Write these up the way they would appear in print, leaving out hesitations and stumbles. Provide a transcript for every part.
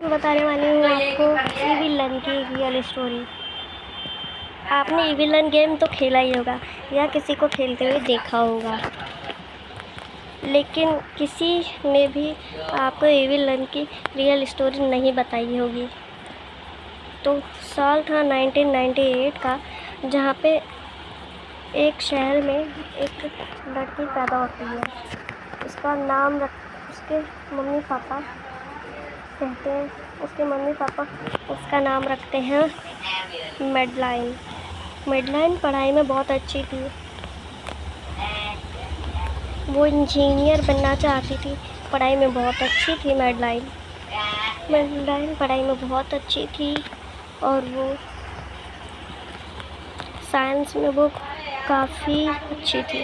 बताने वाली हूँ आपको ईविल की एक रियल स्टोरी। आपने ईविल गेम तो खेला ही होगा या किसी को खेलते हुए देखा होगा, लेकिन किसी ने भी आपको ईविल की रियल स्टोरी नहीं बताई होगी। तो साल था 1998 का, जहाँ पे एक शहर में एक लड़की पैदा होती है। उसका नाम उसके मम्मी पापा कहते हैं, उसके मम्मी पापा उसका नाम रखते हैं मेडलाइन। मेडलाइन पढ़ाई में बहुत अच्छी थी, वो इंजीनियर बनना चाहती थी। पढ़ाई में बहुत अच्छी थी मेडलाइन पढ़ाई में बहुत अच्छी थी, और वो साइंस में वो काफ़ी अच्छी थी।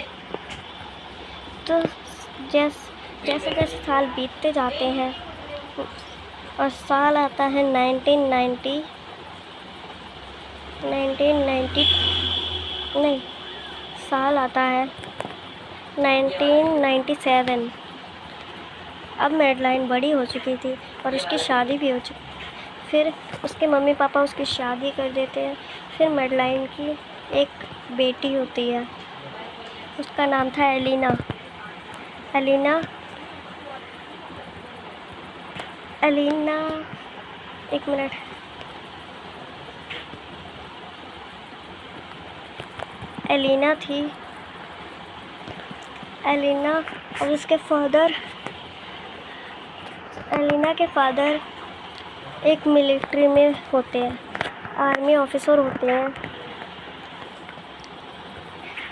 तो जैसे जैसे साल बीतते जाते हैं और साल आता है 1990 नहीं, साल आता है 1997। अब मेडलाइन बड़ी हो चुकी थी और उसकी शादी भी हो चुकी। फिर उसके मम्मी पापा उसकी शादी कर देते हैं। फिर मेडलाइन की एक बेटी होती है, उसका नाम था एलिना। एक मिनट। एलिना थी। एलिना और उसके एलिना के फादर एक मिलिट्री में होते हैं, आर्मी ऑफिसर होते हैं,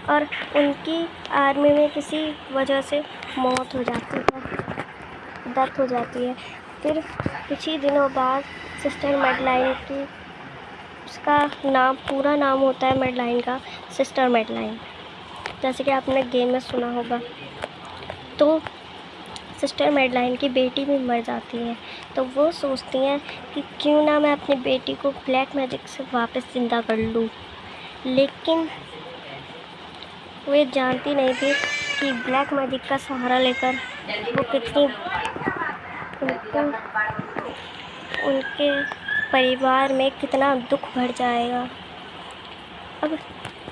और उनकी आर्मी में किसी वजह से मौत हो जाती है, डेथ हो जाती है। फिर कुछ ही दिनों बाद सिस्टर मेडलाइन की, उसका नाम पूरा नाम होता है मेडलाइन का सिस्टर मेडलाइन, जैसे कि आपने गेम में सुना होगा। तो सिस्टर मेडलाइन की बेटी भी मर जाती है। तो वो सोचती हैं कि क्यों ना मैं अपनी बेटी को ब्लैक मैजिक से वापस ज़िंदा कर लूँ, लेकिन वे जानती नहीं थी कि ब्लैक मैजिक का सहारा लेकर वो कितनी उनके परिवार में कितना दुख भर जाएगा।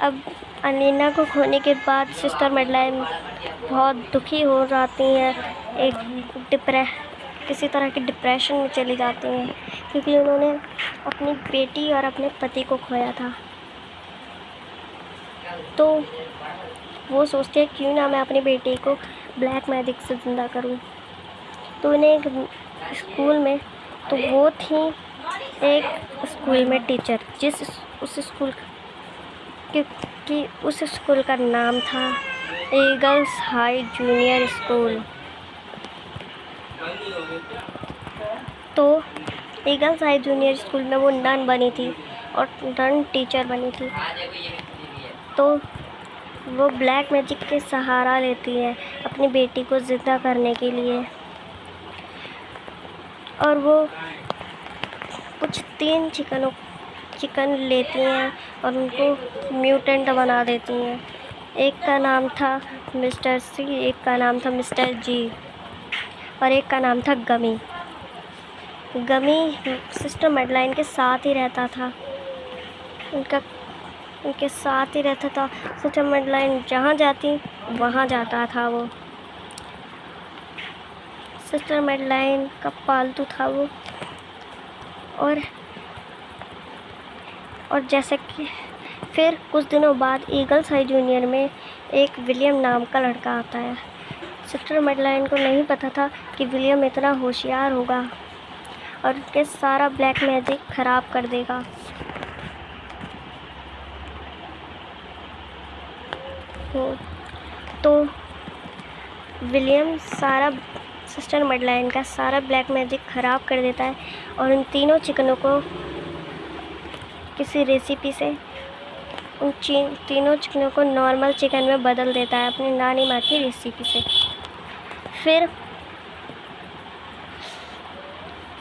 अब एलिना को खोने के बाद सिस्टर मेडलाइन बहुत दुखी हो जाती हैं, किसी तरह के डिप्रेशन में चली जाती हैं, क्योंकि उन्होंने अपनी बेटी और अपने पति को खोया था। तो वो सोचते हैं क्यों ना मैं अपनी बेटी को ब्लैक मैजिक से ज़िंदा करूं। तो उन्हें एक स्कूल में, तो वो थी एक स्कूल में टीचर, उस स्कूल का नाम था ईगल्स हाई जूनियर स्कूल। तो ईगल्स हाई जूनियर स्कूल में वो नन बनी थी और नन टीचर बनी थी। तो वो ब्लैक मैजिक के सहारा लेती है अपनी बेटी को ज़िंदा करने के लिए, और वो कुछ 3 चिकन लेती हैं और उनको म्यूटेंट बना देती हैं। एक का नाम था मिस्टर सी, एक का नाम था मिस्टर जी, और एक का नाम था गमी। सिस्टर मेडलाइन के साथ ही रहता था, उनके साथ ही रहता था। सिस्टर मेडलाइन जहाँ जाती वहाँ जाता था वो। सिस्टर मेडलाइन का पालतू था वो। और जैसे कि फिर कुछ दिनों बाद ईगल्स हाई जूनियर में एक विलियम नाम का लड़का आता है। सिस्टर मेडलाइन को नहीं पता था कि विलियम इतना होशियार होगा और उनके सारा ब्लैक मैजिक ख़राब कर देगा। तो विलियम सिस्टर मेडलाइन का सारा ब्लैक मैजिक ख़राब कर देता है और उन तीनों चिकनों को किसी रेसिपी से उन तीनों चिकनों को नॉर्मल चिकन में बदल देता है अपनी नानी माँ की रेसिपी से।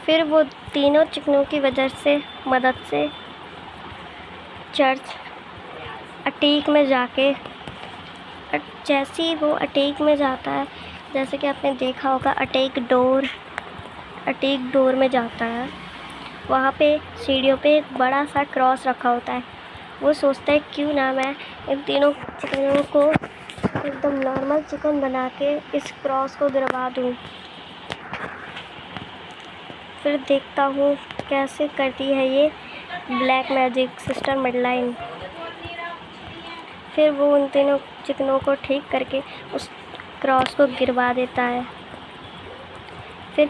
फिर वो तीनों चिकनों की मदद से चर्च अटीक में जाके, जैसे ही वो अटीक में जाता है, जैसे कि आपने देखा होगा अटीक अटीक डोर में जाता है। वहाँ पे सीढ़ियों पे एक बड़ा सा क्रॉस रखा होता है। वो सोचता है क्यों ना मैं इन तीनों चिकनों को एकदम नॉर्मल चिकन बना के इस क्रॉस को गिरवा दूँ। फिर देखता हूँ कैसे करती है ये ब्लैक मैजिक सिस्टर मेडलाइन। फिर वो उन तीनों चिकनों को ठीक करके उस क्रॉस को गिरवा देता है। फिर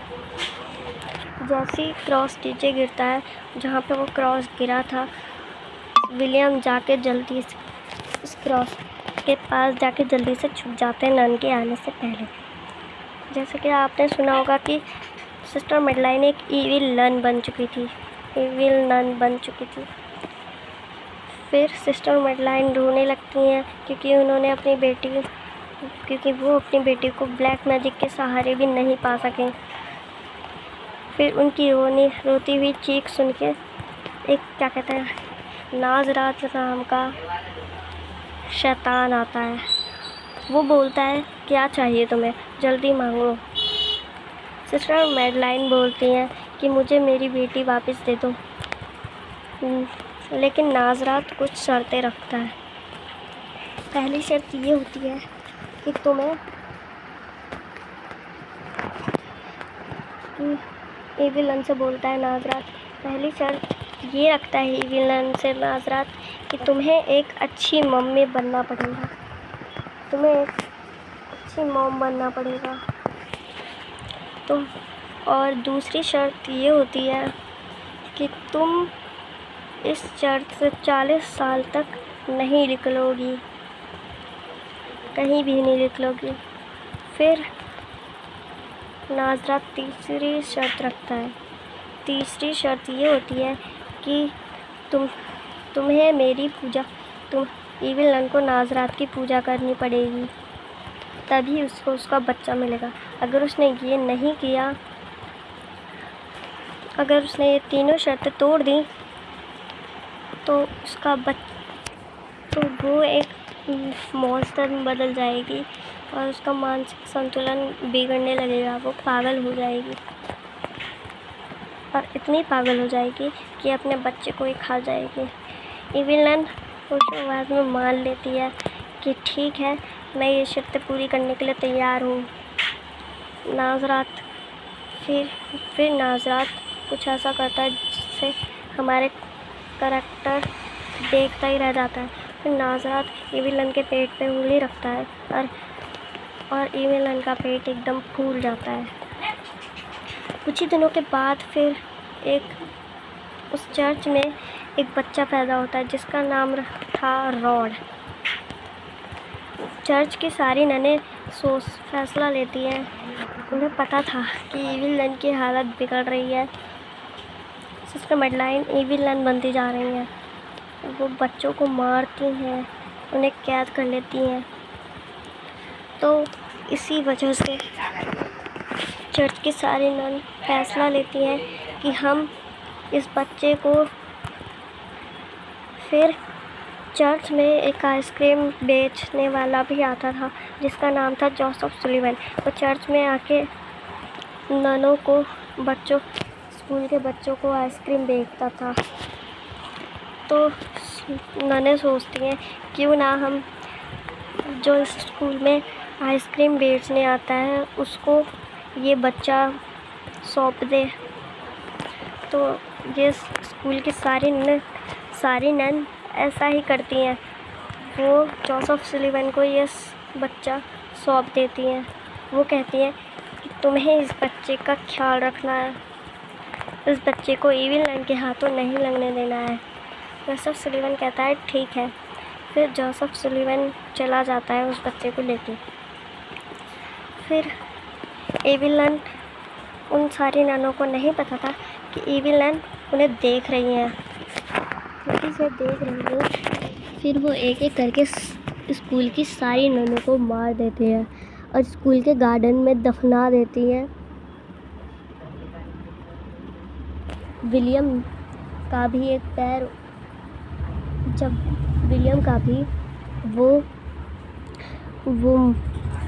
जैसे ही क्रॉस नीचे गिरता है, जहाँ पे वो क्रॉस गिरा था, विलियम जाके जल्दी से उस क्रॉस के पास जाके जल्दी से छुप जाते हैं नन के आने से पहले। जैसे कि आपने सुना होगा कि सिस्टर मेडलाइन एक इविल नन बन चुकी थी। फिर सिस्टर मेडलाइन रोने लगती हैं क्योंकि वो अपनी बेटी को ब्लैक मैजिक के सहारे भी नहीं पा सकें। फिर उनकी रोती हुई चीख सुन के एक नाज़रात नाम का शैतान आता है। वो बोलता है क्या चाहिए तुम्हें, जल्दी मांगो। सिस्टर मेडलाइन बोलती हैं कि मुझे मेरी बेटी वापस दे दो। लेकिन नाज़रात कुछ शर्तें रखता है। पहली शर्त ये होती है कि इविल नन से बोलता है नाज़रात, पहली शर्त ये रखता है इविल नन से नाज़रात कि तुम्हें एक अच्छी मम्मी बनना पड़ेगा। तुम्हें एक अच्छी मॉम बनना पड़ेगा। और दूसरी शर्त ये होती है कि तुम इस शर्त से 40 साल तक नहीं निकलोगी, कहीं भी नहीं निकलोगी। फिर नाज़रात तीसरी शर्त रखता है। तीसरी शर्त ये होती है कि तुम्हें मेरी पूजा इविल नन को नाज़रात की पूजा करनी पड़ेगी, तभी उसको उसका बच्चा मिलेगा। अगर उसने ये नहीं किया, अगर उसने ये तीनों शर्तें तोड़ दी तो वो एक मॉन्स्टर में बदल जाएगी और उसका मानसिक संतुलन बिगड़ने लगेगा। वो पागल हो जाएगी और इतनी पागल हो जाएगी कि अपने बच्चे को ही खा जाएगी। इविल नन उस आवाज़ में मान लेती है कि ठीक है, मैं ये शर्तें पूरी करने के लिए तैयार हूँ। फिर नाज़रात कुछ ऐसा करता है जिससे हमारे करैक्टर देखता ही रह जाता है। फिर नाज़रात इविल नन के पेट पे उंगली रखता है और इविल नन का पेट एकदम फूल जाता है। कुछ ही दिनों के बाद फिर उस चर्च में एक बच्चा पैदा होता है जिसका नाम था रॉड। चर्च की सारी ननें फैसला लेती हैं। उन्हें पता था कि इविल नन की हालत बिगड़ रही है, सिस्टर मेडलाइन इविल नन बनती जा रही हैं। वो बच्चों को मारती हैं, उन्हें कैद कर लेती हैं। तो इसी वजह से चर्च की सारी नन फैसला लेती हैं कि हम इस बच्चे को फिर चर्च में एक आइसक्रीम बेचने वाला भी आता था जिसका नाम था जोसेफ सुलिवन। वो चर्च में आके ननों को स्कूल के बच्चों को आइसक्रीम बेचता था। तो ननें सोचती हैं क्यों ना हम जो स्कूल में आइसक्रीम बेचने आता है उसको ये बच्चा सौंप दे। तो ये स्कूल की सारी नन ऐसा ही करती हैं। वो जोसेफ सुलिवन को ये बच्चा सौंप देती हैं। वो कहती हैं कि तुम्हें इस बच्चे का ख्याल रखना है, इस बच्चे को इविल नन के हाथों नहीं लगने देना है। जोसेफ सुलिवन कहता है ठीक है। फिर जोसेफ सुलिवन चला जाता है उस बच्चे को लेके। फिर इविल नन, उन सारी ननों को नहीं पता था कि इविल नन उन्हें देख रही हैं, से देख रही हैं। फिर वो एक एक करके स्कूल की सारी ननों को मार देते हैं और स्कूल के गार्डन में दफना देती हैं। विलियम का भी एक पैर, जब विलियम का भी वो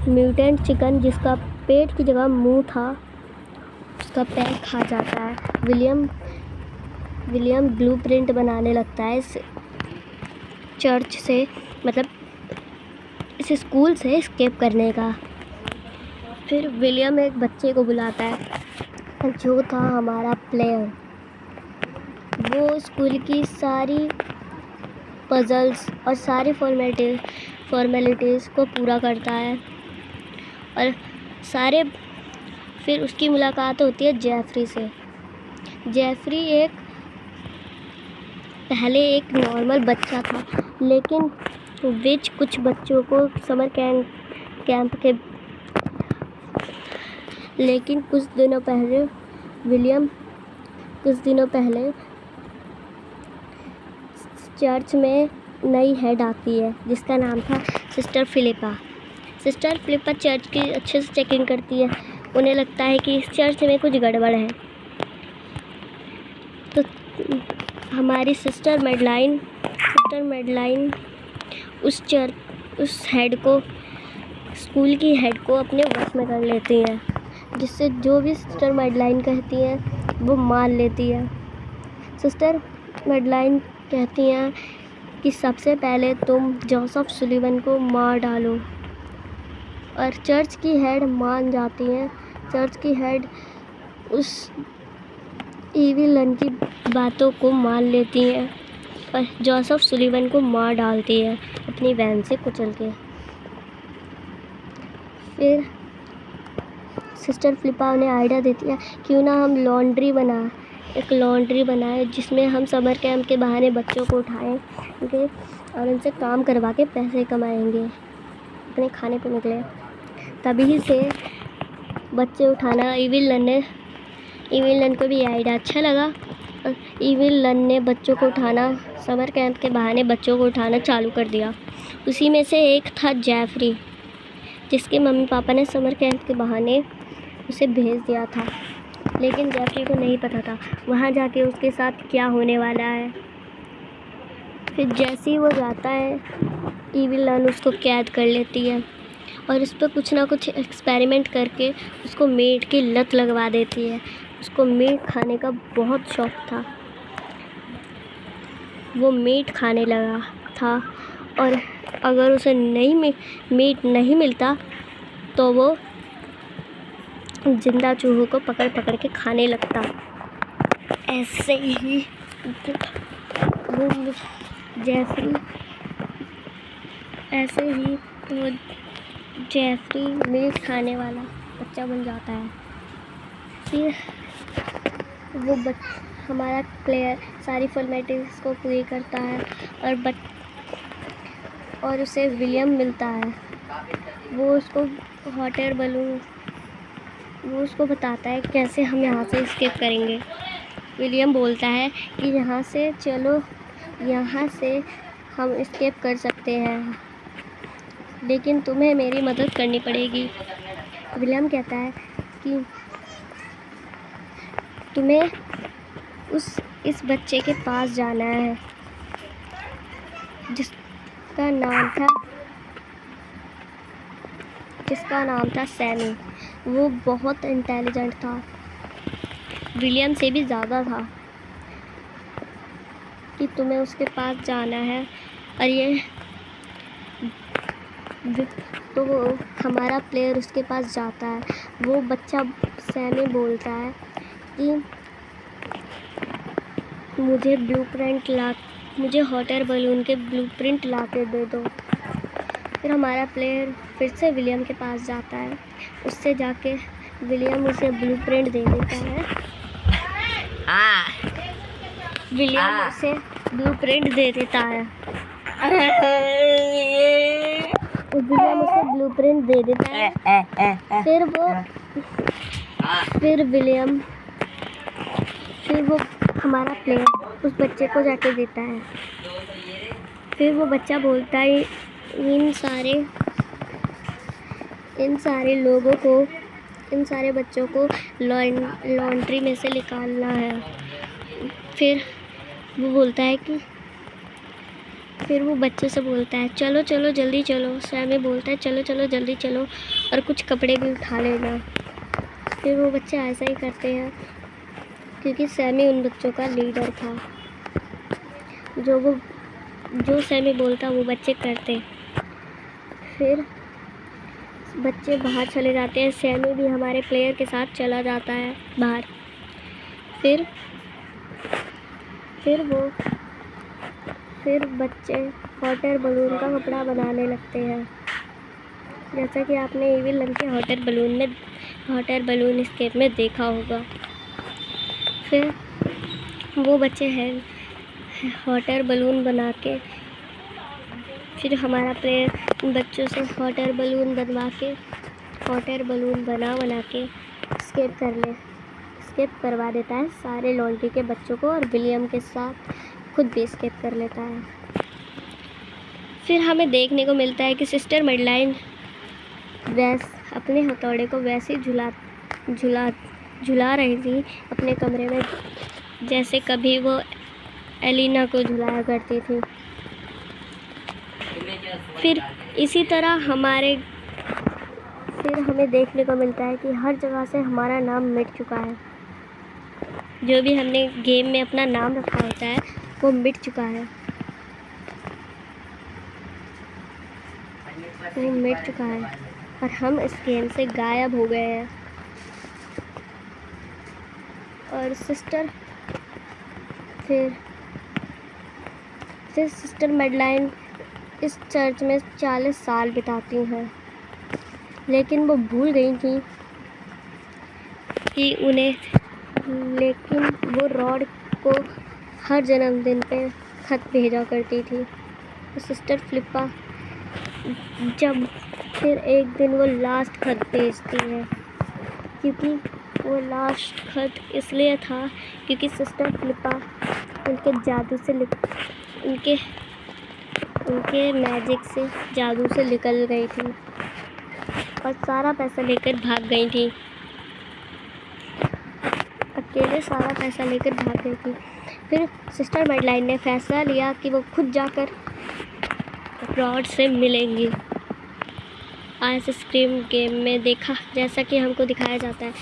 म्यूटेंट चिकन जिसका पेट की जगह मुंह था, उसका पैर खा जाता है। विलियम ब्लूप्रिंट बनाने लगता है इस चर्च से, मतलब इस स्कूल से एस्केप करने का। फिर विलियम एक बच्चे को बुलाता है जो था हमारा प्लेयर। वो स्कूल की सारी पजल्स और सारी फॉर्मेलिटीज़ को पूरा करता है और फिर उसकी मुलाकात होती है जेफरी से। जेफरी पहले एक नॉर्मल बच्चा था, लेकिन कुछ बच्चों को समर कैंप के लेकिन कुछ दिनों पहले चर्च में नई हेड आती है जिसका नाम था sister Philippa. Sister Philippa church की अच्छे से चेकिंग करती है। उन्हें लगता है कि इस चर्च में कुछ गड़बड़ है। तो हमारी सिस्टर मेडलाइन उस हेड को, स्कूल की हेड को अपने वश में कर लेती है, जिससे जो भी सिस्टर मेडलाइन कहती हैं वो मान लेती है। सिस्टर मेडलाइन कहती हैं कि सबसे पहले तुम जोसेफ सुलिवन को मार डालो, और चर्च की हेड मान जाती हैं। चर्च की हेड उस ईविल लन की बातों को मान लेती हैं और जोसेफ सुलिवन को मार डालती है अपनी वैन से कुचल के। फिर सिस्टर फिलिपा उन्हें आइडिया देती है क्यों ना हम एक लॉन्ड्री बनाए जिसमें हम समर कैंप के बहाने बच्चों को उठाएंगे और उनसे काम करवा के पैसे कमाएंगे अपने खाने पीने के लिए। तभी से बच्चे उठाना ईविल लन को भी आइडिया अच्छा लगा और ईविल लन ने बच्चों को उठाना, समर कैंप के बहाने बच्चों को उठाना चालू कर दिया। उसी में से एक था जेफरी, जिसके मम्मी पापा ने समर कैंप के बहाने उसे भेज दिया था, लेकिन जेफरी को नहीं पता था वहाँ जाके उसके साथ क्या होने वाला है। फिर जैसे ही वो जाता है, ईविल लन उसको कैद कर लेती है और उस पर कुछ ना कुछ एक्सपेरिमेंट करके उसको मीट की लत लगवा देती है। उसको मीट खाने का बहुत शौक़ था। वो मीट खाने लगा था और अगर उसे मीट नहीं मिलता तो वो जिंदा चूहों को पकड़ पकड़ के खाने लगता। ऐसे ही वो जेफरी मीट खाने वाला बच्चा बन जाता है। फिर हमारा प्लेयर सारी फॉर्मेलिटीज़ को पूरी करता है और उसे विलियम मिलता है। वो उसको बताता है कैसे हम यहाँ से एस्केप करेंगे। विलियम बोलता है कि यहाँ से हम एस्केप कर सकते हैं, लेकिन तुम्हें मेरी मदद करनी पड़ेगी। विलियम कहता है कि तुम्हें इस बच्चे के पास जाना है जिसका नाम था सैमी। वो बहुत इंटेलिजेंट था, विलियम से भी ज़्यादा था। कि तुम्हें उसके पास जाना है और तो वो हमारा प्लेयर उसके पास जाता है। वो बच्चा सैमी बोलता है कि मुझे हॉट एयर बलून के ब्लूप्रिंट ला के दे दो। फिर हमारा प्लेयर फिर से विलियम के पास जाता है। उससे जाके विलियम उसे ब्लूप्रिंट दे देता है। विलियम उसे ब्लूप्रिंट दे देता है। विलियम उसे ब्लूप्रिंट दे देता है। फिर वो हमारा प्लेयर उस बच्चे को जाके देता है। फिर वो बच्चा बोलता है इन सारे बच्चों को लॉन्ड्री में से निकालना है। फिर वो बच्चे से बोलता है चलो चलो जल्दी चलो। सैमी बोलता है चलो चलो जल्दी चलो और कुछ कपड़े भी उठा लेना। फिर वो बच्चे ऐसा ही करते हैं क्योंकि सैमी उन बच्चों का लीडर था। जो सैमी बोलता वो बच्चे करते। फिर बच्चे बाहर चले जाते हैं, सैमी भी हमारे प्लेयर के साथ चला जाता है बाहर। फिर बच्चे हॉट एयर बलून का कपड़ा बनाने लगते हैं, जैसा कि आपने ईविल लन के हॉट एयर बलून एस्केप में देखा होगा। फिर वो बच्चे हैं हॉट एयर बलून बना के, फिर हमारा प्लेयर बच्चों से हॉट एयर बलून बना के एस्केप करवा देता है सारे लॉन्ड्री के बच्चों को, और विलियम के साथ खुद भी एस्केप कर लेता है। फिर हमें देखने को मिलता है कि सिस्टर मेडलाइन अपने हथौड़े को वैसे झुला रही थी अपने कमरे में, जैसे कभी वो एलिना को झुलाया करती थी। फिर इसी तरह हमें देखने को मिलता है कि हर जगह से हमारा नाम मिट चुका है। जो भी हमने गेम में अपना नाम रखा होता है वो मिट चुका है। और हम इस गेम से गायब हो गए हैं। और फिर सिस्टर मेडलाइन इस चर्च में 40 साल बिताती हैं, लेकिन वो भूल गई थी कि लेकिन वो रॉड को हर जन्मदिन पे खत भेजा करती थी। सिस्टर फिलिप्पा जब फिर एक दिन वो लास्ट खत भेजती है, क्योंकि वो लास्ट खत इसलिए था क्योंकि सिस्टर फिलिप्पा उनके मैजिक से जादू से निकल गई थी और सारा पैसा लेकर भाग गई थी। अकेले सारा पैसा लेकर भाग गई थी। फिर सिस्टर मेडलाइन ने फैसला लिया कि वो खुद जाकर रॉड से मिलेंगी। आइसक्रीम गेम में देखा जैसा कि हमको दिखाया जाता है,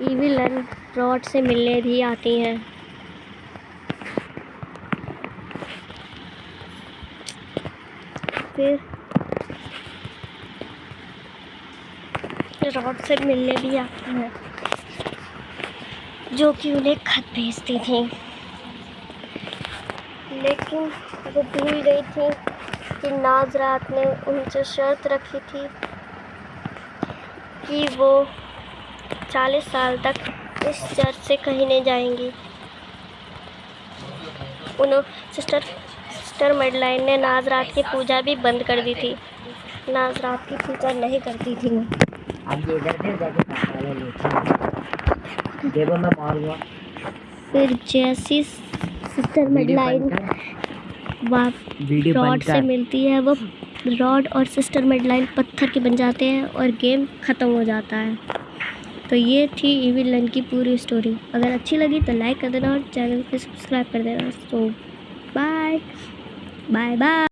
ईविल लन रॉड से मिलने भी आती हैं। फिर रॉड से मिलने भी आती हैं, जो कि उन्हें खत भेजती थी। लेकिन वो भूल गई थी कि नाज़रात ने उनसे शर्त रखी थी कि वो 40 साल तक इस चर्च से कहीं नहीं जाएंगी। सिस्टर मेडलाइन ने नाज़रात की पूजा भी बंद कर दी थी। नाज़रात की पूजा नहीं करती थी वो। फिर जैसी सिस्टर मेडलाइन रॉड से मिलती है, वो रॉड और सिस्टर मेडलाइन पत्थर के बन जाते हैं और गेम ख़त्म हो जाता है। तो ये थी ईविल लन की पूरी स्टोरी। अगर अच्छी लगी तो लाइक कर देना और चैनल को सब्सक्राइब कर देना। सो बाय बाय बाय।